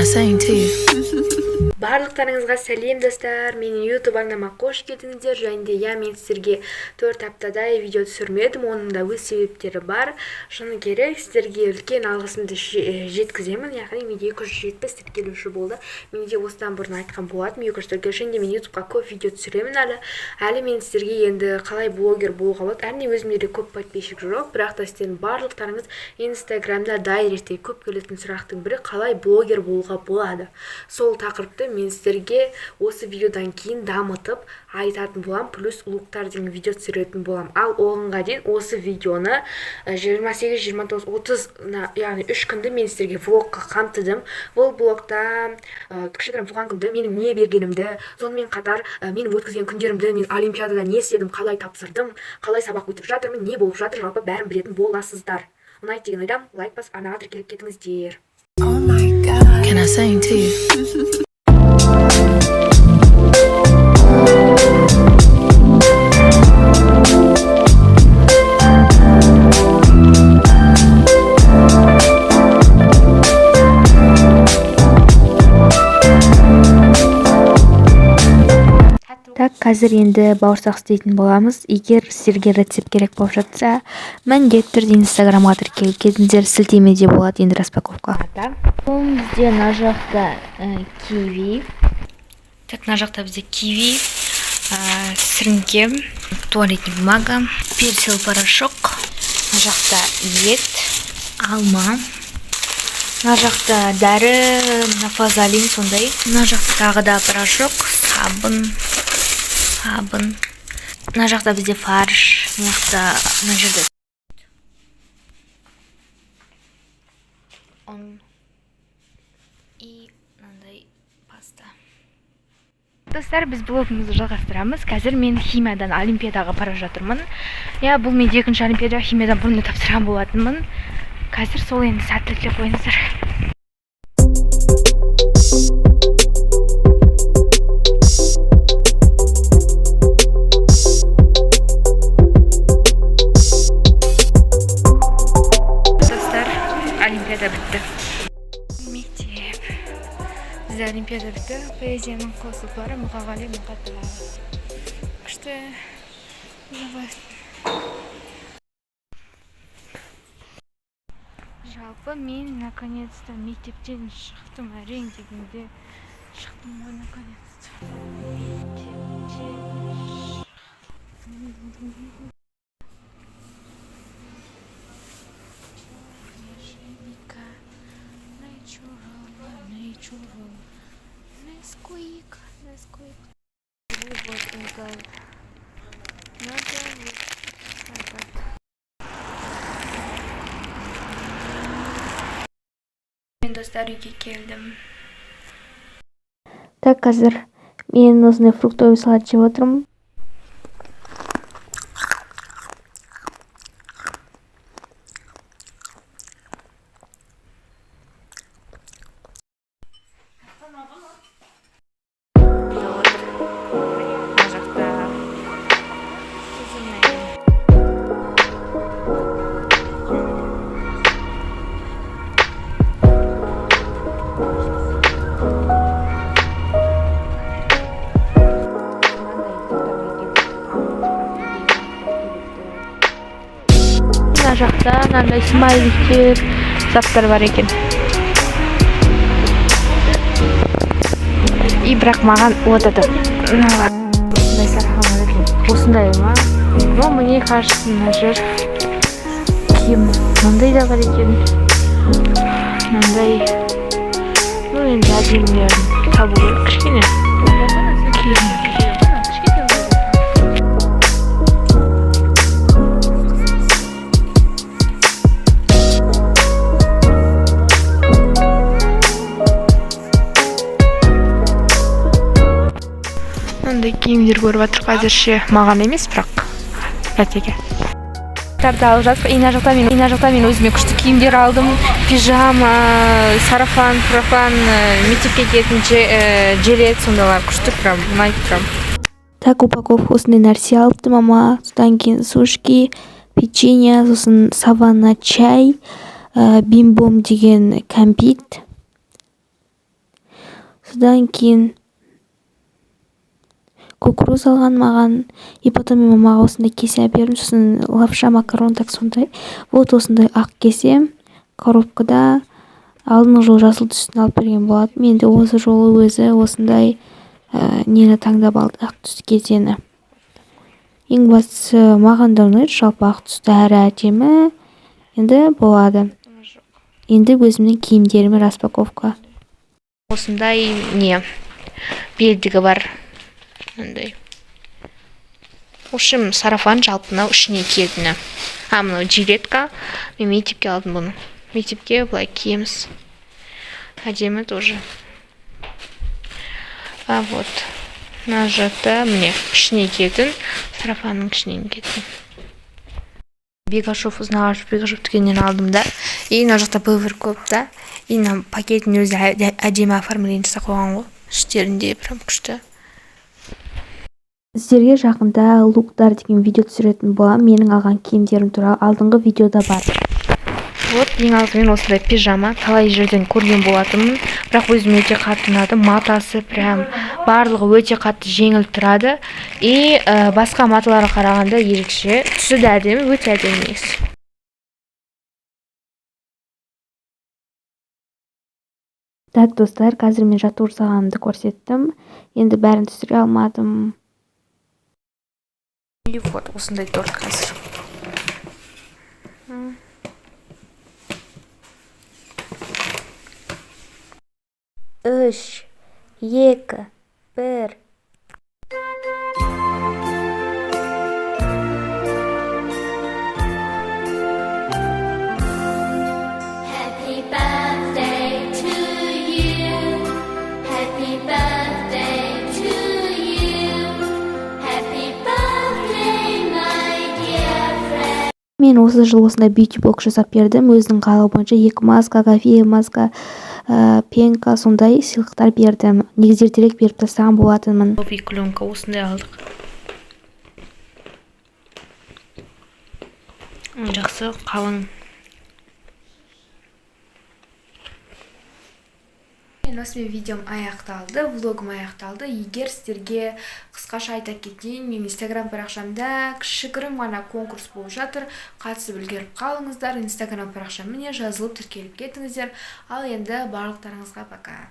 I sing to you? Барлықтарыңызға сәлем достар, менің YouTube арнама қош келдіңіздер. Және де мен сіздерге 4 аптадай видео түсірмедім, оның да өз себептері бар. Шыны керек, сіздерге үлкен алғысымды жеткіземін. Яғни менде 270 тіркелуші болды. Мен де осыдан бұрын айтқан болатынмын, 200 тіркелуші. Мен YouTubeға көп видео түсіремін әлі мен сіздерге енді қалай блогер болуға болады. Әрине өзімде де көп подписчик жоқ, бірақ та сіздердің барлықтарыңыз Инстаграмда дайректте көп келетін сұрақтың бірі қалай блогер болуға болады. Сол тақырыпты мен сіздерге осы видеодан кейін дамытып айтатын болам, плюс ұлықтар деген видео түсіретін болам. Ал оғанға дейін осы видеоны 28, 29, 30, яғни 3 күнді мен сіздерге влогқа қамтыдым. Бұл блогта кішігірім туған күнді, менің не бергенімді, сонымен қатар менің өткізген күндерімді, мен олимпиадада не істедім, қалай тапсырдым, қалай сабақ өтіп жатырмын, не болып жатыр, жалпы бәрін білетін боласыздар. Ұнайды деген ойдам, лайк басып арнаға тіркеліп кетіңіздер. Oh my God. Can I sing to you? Так, қазір енді бауырсақ істейтін боламыз. Егер сіздерге рецепт керек болып жатса, міндетті түрде Инстаграмға тіркеліп кетіңіздер, сілтемеде болады енді распаковка. Бізде мына жақта киви. Так, мына жақта бізде киви, сіріңке, туалетный бумага, персил порошок, мына жақта ет, алма, мына жақта дәрі, нафазалин сондай, мына жақта тағы да порошок, сабын. Мына жақта бізде фарш, мына жерде и мынандай паста. Достар, біз блогымызды жалғастырамыз. Қазір мен химиядан олимпиадаға бара жатырмын. Бұл мен екінші олимпиадаға химиядан бұрын тапсырған болатынмын. Қазір сол енді сәттілік деп қойыңыздар. Олимпиада бітті. Мектеп. Бізде олимпиада бітті. Поэзияның қосылары Мұқағали Мұқатаев. Күшті. Жалпы мен наконец-то мектептен шықтым, әрең дегенде шықтым ғой наконец-то. Nesquik. Вот уникаль. Надо вот так. Мен достар үйге келдім. Так, қазір мен осындай фруктовый салат жеп отырмын. Мына жақта мынандай смайликтер, заттар бар екен. И бірақ маған вот это осындай сарқамар екен. Осындай ма? Но мне кажется, мына жер киім мындай да бар екен. Мындай. Енді әдемілерін табу керек кішкене. Киім. Мындай киімдер көріп жатыр қазірше, маған емес, бірақ әтеге. Тарды алып жатыр. Ина жақта мен өзіме күшті киімдер алдым. Пижама, сарафан, профан, мектепке киетін жилет, сондайлар күшті, прям ұнайды прям. Так, упаковка осындай нәрсе алыпты мама. Содан кейін сушки, печенье, сосын саванна чай, бимбом деген кәмпит. содан кейін кукуруз алған маған, и потом мен мамаға осындай кесе бердім, сосын лапша макарон так сондай. Вот осындай ақ кесе коробкада алдыңғы жолы жасыл түсін алып берген болады. Мен де осы жолы өзі осындай нені таңдап алды, ақ түс кезені. Ең бастысы маған да ұнайды, жалпы ақ түсті әрі әдемі. Енді болады. Енді өзімнің киімдеріме распаковка. Осындай не белдігі бар. Мындай. В общем, сарафан жалпы мынау ішіне киетіні. Мынау жилетка. Мен мектепке алдым бұны. Мектепке былай киеміз. Әдемі тоже. А вот. Мына жақта міне ішіне киетін, сарафанның ішінен киетін. Бегашов, ұзынағаш Бегашов дүкенінен алдым да. И мына жақта бывыр көп да. И мына пакеттің өзі әдемі оформление жасап қойған ғой. Іштерінде прям күшті. Сіздерге жақында луктар деген видео түсіретін боламын. Менің алған киімдерім туралы алдыңғы видеода бар. Вот, ең алдымен осындай пижама, талай жерден көрген болатынмын, бірақ өзім өте қатты ұнады. Матасы прям барлығы өте қатты жеңіл тұрады. И басқа маталарға қарағанда ерекше. Түсі де әдемі, өте әдемі негізі. Так, достар, қазір мен жаттығу жасағанымды көрсеттім. Енді бәрін түсіре алмадым. И вот, осындай торт қазір. 3, 2, 1. Happy birthday to you. Happy birthday to you. Happy birthday, my dear friend. Мен осы жыл осындай бьюти-блог жасап бердім. Өзінің қалауы бойынша 2 маска, кофе маска, пенка сондай сыйлықтар бердім. Негізі ертерек беріп тастаған болатынмын. Новый клёнка осындай алдық. Жақсы, қалың. Осымен видеом аяқталды, влогым аяқталды. Егер сіздерге қысқаша айта кетейін, мен инстаграм парақшамда кішігірім ғана конкурс болып жатыр. Қатысып үлгеріп қалыңыздар. Инстаграм парақшам міне жазылып тіркеліп кетіңіздер. Ал енді барлықтарыңызға пока.